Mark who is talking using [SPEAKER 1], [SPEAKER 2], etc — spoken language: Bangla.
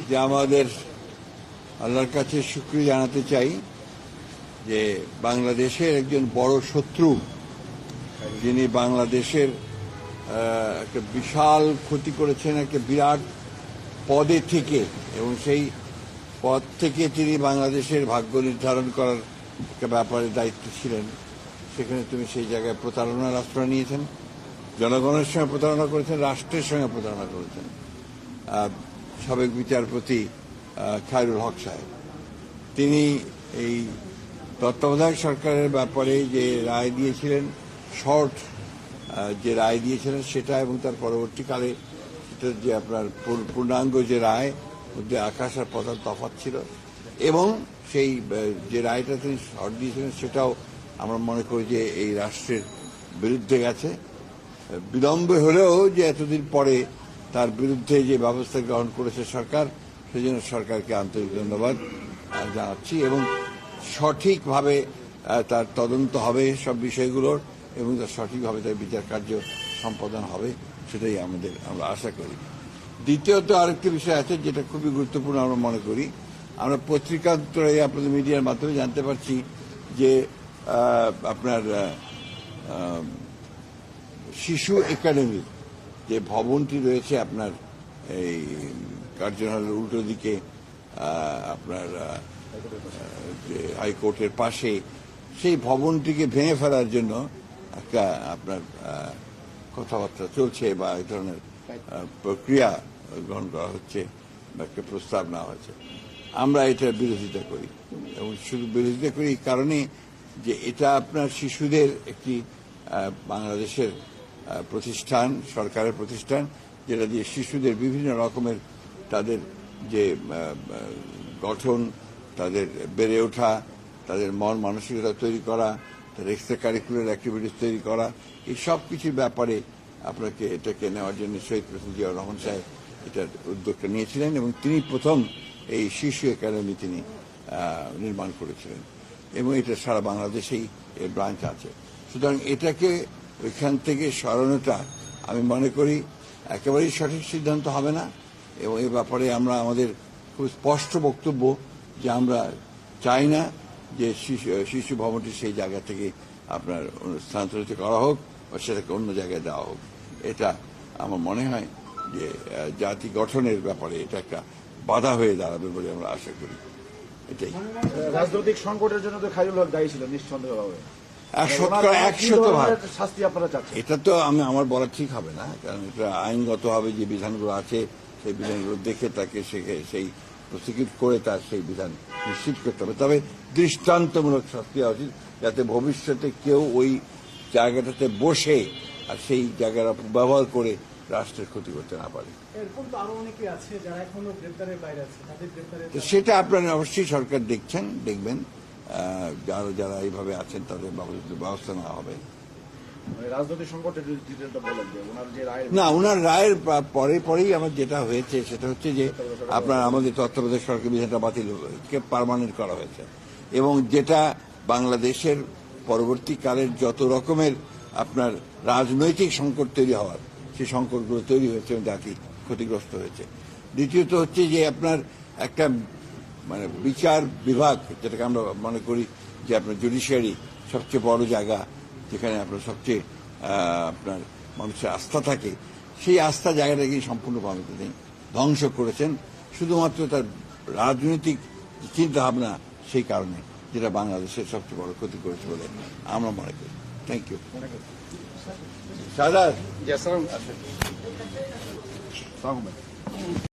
[SPEAKER 1] যে আমাদের আল্লাহর কাছে শুকরিয়া জানাতে চাই যে বাংলাদেশের একজন বড় শত্রু যিনি বাংলাদেশের একটা বিশাল ক্ষতি করেছেন একটা বিরাট পদে থেকে, এবং সেই পদ থেকে তিনি বাংলাদেশের ভাগ্য নির্ধারণ করার একটা ব্যাপারে দায়িত্ব ছিলেন। সেখানে তুমি সেই জায়গায় প্রতারণার আশ্রয় নিয়েছেন, জনগণের সঙ্গে প্রতারণা করেছেন, রাষ্ট্রের সঙ্গে প্রতারণা করেছেন। সাবেক বিচারপতি খায়রুল হক সাহেব তিনি এই তত্ত্বাবধায়ক সরকারের ব্যাপারে যে রায় দিয়েছিলেন, শর্ট যে রায় দিয়েছিলেন সেটা, এবং তার পরবর্তীকালে সেটা যে আপনার পূর্ণাঙ্গ যে রায় মধ্যে আকাশ আর পাতাল তফাৎ ছিল, এবং সেই যে রায়টা তিনি শর্ট দিয়েছিলেন সেটাও আমরা মনে করি যে এই রাষ্ট্রের বিরুদ্ধে গেছে। বিলম্বে হলেও যে এতদিন পরে তার বিরুদ্ধে যে ব্যবস্থা গ্রহণ করেছে সরকার, সেই জন্য সরকারকে আন্তরিক ধন্যবাদ জানাচ্ছি, এবং সঠিকভাবে তার তদন্ত হবে সব বিষয়গুলোর, এবং তার সঠিকভাবে তার বিচার কার্য সম্পাদন হবে, সেটাই আমরা আশা করি। দ্বিতীয়ত আরেকটি বিষয় আছে যেটা খুবই গুরুত্বপূর্ণ আমরা মনে করি। আমরা পত্রিকান্তরে আপনাদের মিডিয়ার মাধ্যমে জানতে পারছি যে আপনার শিশু একাডেমি যে ভবনটি রয়েছে আপনার এই কার্জন উল্টো দিকে আপনার যে হাইকোর্টের পাশে, সেই ভবনটিকে ভেঙে ফেলার জন্য একটা আপনার কথাবার্তা চলছে বা এই ধরনের প্রক্রিয়া গ্রহণ করা হচ্ছে বা একটা প্রস্তাব নেওয়া হয়েছে। আমরা এটার বিরোধিতা করি, এবং শুধু বিরোধিতা করি এই কারণে যে এটা আপনার শিশুদের একটি বাংলাদেশের প্রতিষ্ঠান, সরকারের প্রতিষ্ঠান, যেটা দিয়ে শিশুদের বিভিন্ন রকমের তাদের যে গঠন, তাদের বেড়ে ওঠা, তাদের মন মানসিকতা তৈরি করা, তাদের এক্সট্রা কারিকুলার অ্যাক্টিভিটিস তৈরি করা, এই সব কিছুর ব্যাপারে আপনাকে এটাকে নেওয়ার জন্য শহীদ প্রেসিডেন্ট জিয়াউর রহমান সাহেব এটার উদ্যোগটা নিয়েছিলেন, এবং তিনি প্রথম এই শিশু একাডেমি তিনি নির্মাণ করেছিলেন, এবং এটা সারা বাংলাদেশেই এর ব্রাঞ্চ আছে। সুতরাং এটাকে ওইখান থেকে সরানোটা আমি মনে করি একেবারেই সঠিক সিদ্ধান্ত হবে না, এবং এ ব্যাপারে আমরা আমাদের খুব স্পষ্ট বক্তব্য যে আমরা চাই না যে শিশু ভবনটি সেই জায়গা থেকে আপনার স্থানান্তরিত করা হোক বা সেটাকে অন্য জায়গায় দেওয়া হোক। এটা আমার মনে হয় যে জাতি গঠনের ব্যাপারে এটা একটা বাধা হয়ে দাঁড়াবে বলে আমরা আশা করি। এটাই
[SPEAKER 2] রাজনৈতিক সংকটের জন্য তো খায়রুল হক দায়ী ছিল নিঃসন্দেহভাবে।
[SPEAKER 1] এটা তো আমার বলা ঠিক হবে না, কারণ এটা আইনগতভাবে যে বিধানগুলো আছে সেই বিধানগুলো দেখে তাকে সেই প্রসিকিউট করে তার সেই বিধান নিশ্চিত করতে হবে। তবে দৃষ্টান্তমূলক শাস্তি হওয়া উচিত, যাতে ভবিষ্যতে কেউ ওই জায়গাটাতে বসে আর সেই জায়গার ব্যবহার করে রাষ্ট্রের ক্ষতি করতে না পারে। সেটা আপনারা অবশ্যই সরকার দেখবেন, যারা এইভাবে আছেন তাদের ব্যবস্থা নেওয়া হবে। না, ওনার রায়ের পরেই আমার যেটা হয়েছে সেটা হচ্ছে যে আপনার আমাদের তত্ত্বাবধায়ক সরকার বিধানটা বাতিলকে পার্মানেন্ট করা হয়েছে, এবং যেটা বাংলাদেশের পরবর্তীকালের যত রকমের আপনার রাজনৈতিক সংকট তৈরি হওয়ার সেই সংকটগুলো তৈরি হয়েছে এবং জাতি ক্ষতিগ্রস্ত হয়েছে। দ্বিতীয়ত হচ্ছে যে আপনার একটা মানে বিচার বিভাগ, যেটাকে আমরা মনে করি যে আপনার জুডিশিয়ারি সবচেয়ে বড় জায়গা, যেখানে আপনার সবচেয়ে আপনার মানুষের আস্থা থাকে, সেই আস্থা জায়গাটাকে সম্পূর্ণভাবে তিনি ধ্বংস করেছেন, শুধুমাত্র তার রাজনৈতিক চিন্তাভাবনা সেই কারণে, যেটা বাংলাদেশের সবচেয়ে বড় ক্ষতি করেছে বলে আমরা মনে করি। Thank you. সাদাত।